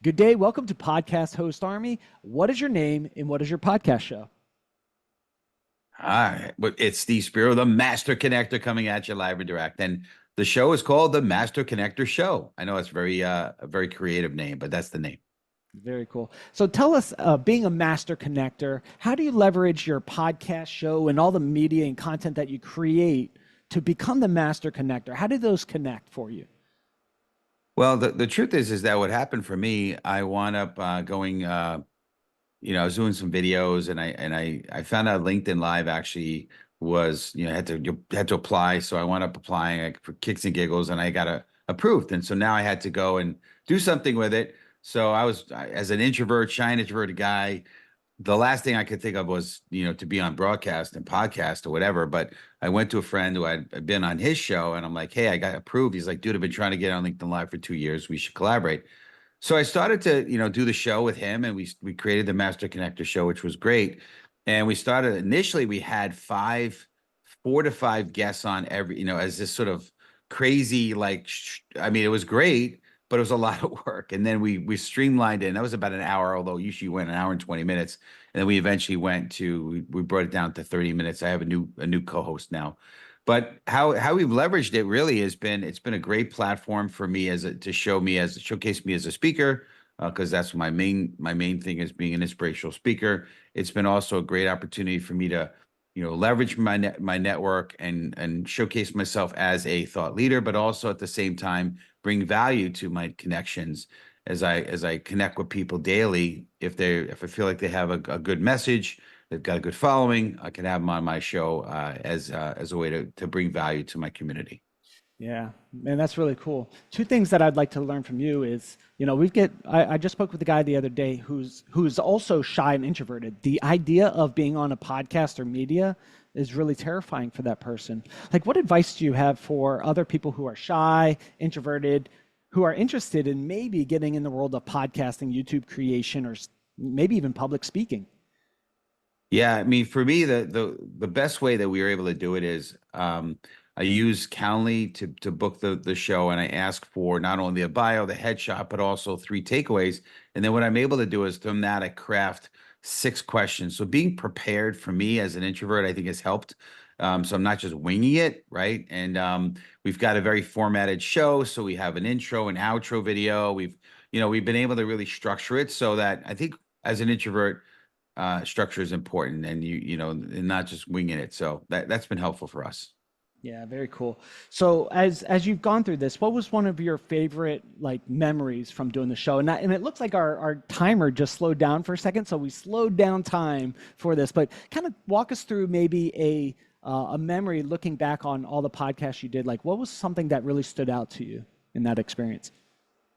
Good day. Welcome to Podcast Host Army. What is your name and what is your podcast show? Hi, but it's Steve Spiro, the Master Connector, coming at you live and direct. And the show is called the Master Connector Show. I know it's a very creative name, but that's the name. Very cool. So tell us, being a master connector, how do you leverage your podcast show and all the media and content that you create to become the master connector? How do those connect for you? Well, the truth is that what happened for me, I wound up going. I was doing some videos, and I found out LinkedIn Live actually was you had to apply. So I wound up applying for kicks and giggles, and I got approved. And so now I had to go and do something with it. So as an introvert, shy and introverted guy, the last thing I could think of was, to be on broadcast and podcast or whatever. But I went to a friend who had been on his show, and I'm like, hey, I got approved. He's like, dude, I've been trying to get on LinkedIn Live for 2 years. We should collaborate. So I started to, do the show with him, and we created the Master Connector Show, which was great. And we started initially, we had 4 to 5 guests on every, as this sort of crazy, I mean, it was great, but it was a lot of work. And then we streamlined it, and that was about an hour, although usually you went an hour and 20 minutes. And then we eventually we brought it down to 30 minutes. I have a new co-host now. But how we've leveraged it really it's been a great platform for me to showcase me as a speaker, because that's my main thing is being an inspirational speaker. It's been also a great opportunity for me to leverage my network and showcase myself as a thought leader, but also at the same time bring value to my connections as I connect with people daily. If I feel like they have a good message, they've got a good following, I can have them on my show as a way to bring value to my community. Yeah, man, that's really cool. Two things that I'd like to learn from you is, I just spoke with a guy the other day who's also shy and introverted. The idea of being on a podcast or media is really terrifying for that person. Like, what advice do you have for other people who are shy, introverted, who are interested in maybe getting in the world of podcasting, YouTube creation, or maybe even public speaking? Yeah, I mean, for me, the best way that we were able to do it is I use Calendly to book the show, and I ask for not only a bio, the headshot, but also 3 takeaways. And then what I'm able to do is from that I craft 6 questions. So being prepared for me as an introvert, I think, has helped. So I'm not just winging it, right? And we've got a very formatted show, so we have an intro and outro video. We've been able to really structure it so that I think as an introvert, structure is important, and and not just winging it. So that's been helpful for us. Yeah, very cool. So as you've gone through this, what was one of your favorite memories from doing the show? And it looks like our timer just slowed down for a second, so we slowed down time for this. But kind of walk us through maybe a memory looking back on all the podcasts you did. Like, what was something that really stood out to you in that experience?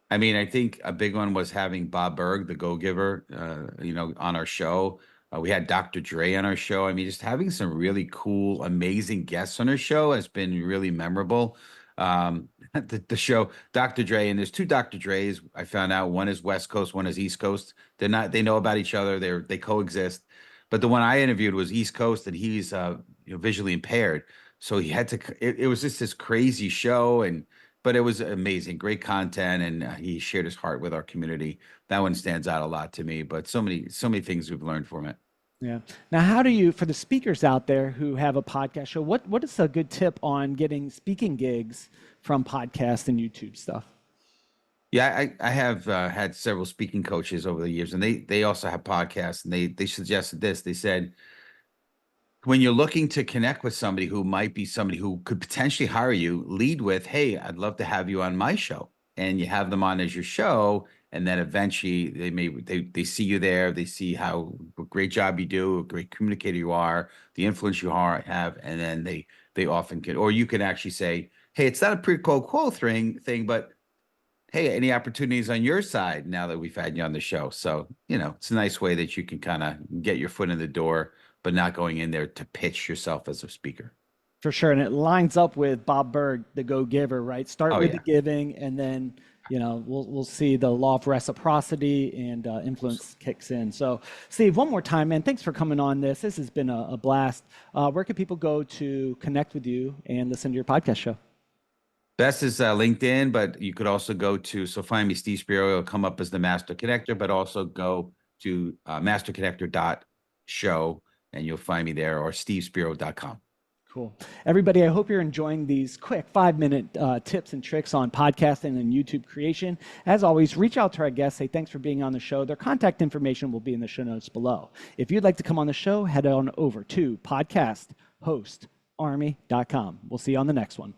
I mean, I think a big one was having Bob Berg, the Go Giver, on our show. We had Dr. Dre on our show. I mean, just having some really cool, amazing guests on our show has been really memorable. The show, Dr. Dre, and there's 2 Dr. Dre's. I found out one is West Coast, one is East Coast. They know about each other. They coexist. But the one I interviewed was East Coast, and he's visually impaired. So he had to. It was just this crazy show, but it was amazing, great content, and he shared his heart with our community. That one stands out a lot to me. But so many things we've learned from it. Yeah. Now, how do you, for the speakers out there who have a podcast show, what is a good tip on getting speaking gigs from podcast and YouTube stuff? Yeah, I have had several speaking coaches over the years, and they also have podcasts, and they suggested this. They said, when you're looking to connect with somebody who might be somebody who could potentially hire you, lead with, hey, I'd love to have you on my show. And you have them on as your show. And then eventually they see you there. They see how a great job you do, a great communicator you are, the influence have. And then they often can, or you can actually say, hey, it's not a pre-quo thing, but hey, any opportunities on your side now that we've had you on the show? So, it's a nice way that you can kind of get your foot in the door, but not going in there to pitch yourself as a speaker. For sure. And it lines up with Bob Berg, the Go Giver, right? Start Oh, with yeah. the giving, and then, we'll see the law of reciprocity and influence kicks in. So, Steve, one more time, man, thanks for coming on this. This has been a blast. Where can people go to connect with you and listen to your podcast show? Best is LinkedIn, but you could also go to, so find me, Steve Spiro. It'll come up as the Master Connector, but also go to masterconnector.show and you'll find me there, or stevespiro.com. Cool. Everybody, I hope you're enjoying these quick 5-minute tips and tricks on podcasting and YouTube creation. As always, reach out to our guests. Say thanks for being on the show. Their contact information will be in the show notes below. If you'd like to come on the show, head on over to podcasthostarmy.com. We'll see you on the next one.